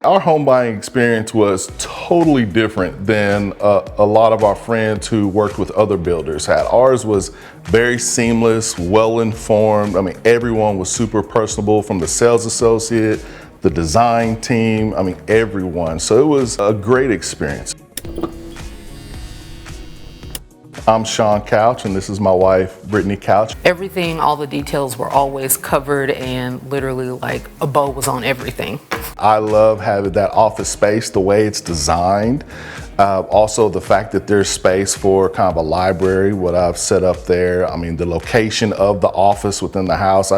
Our home buying experience was totally different than a lot of our friends who worked with other builders had. Ours was very seamless, well-informed. I mean, everyone was super personable, from the sales associate, the design team, I mean, everyone. So it was a great experience. I'm Sean Couch, and this is my wife, Brittany Couch. Everything, all the details were always covered, and literally like a bow was on everything. I love having that office space, the way it's designed. Also the fact that there's space for kind of a library, what I've set up there. I mean, the location of the office within the house,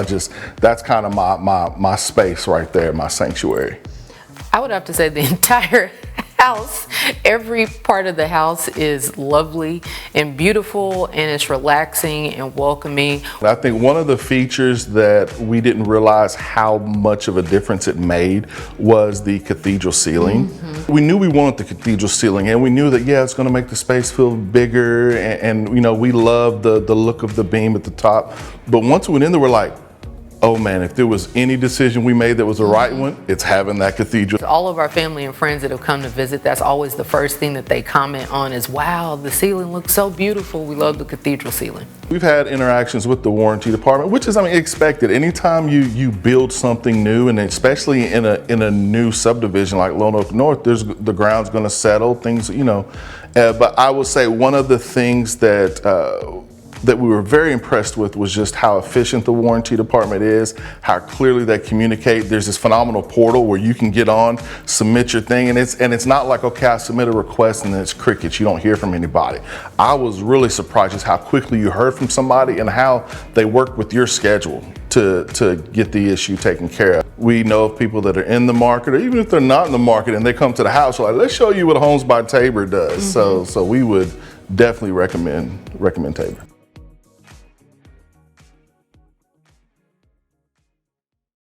that's kind of my space right there, my sanctuary. I would have to say the entire house, every part of the house is lovely and beautiful, and it's relaxing and welcoming. I think one of the features that we didn't realize how much of a difference it made was the cathedral ceiling. We knew we wanted the cathedral ceiling, and we knew that, yeah, it's going to make the space feel bigger, and you know, we love the look of the beam at the top. But once we went in there, we're like, oh man, if there was any decision we made that was the right one, it's having that cathedral. All of our family and friends that have come to visit, that's always the first thing that they comment on is, wow, the ceiling looks so beautiful. We love the cathedral ceiling. We've had interactions with the warranty department, which is, I mean, expected. Anytime you build something new, and especially in a new subdivision like Lone Oak North, the ground's going to settle, things, you know. But I will say one of the things that we were very impressed with was just how efficient the warranty department is, how clearly they communicate. There's this phenomenal portal where you can get on, submit your thing, and it's not like, okay, I submit a request and then it's crickets, you don't hear from anybody. I was really surprised just how quickly you heard from somebody and how they worked with your schedule to get the issue taken care of. We know of people that are in the market, or even if they're not in the market and they come to the house, we're like, let's show you what Homes by Tabor does. So we would definitely recommend Tabor.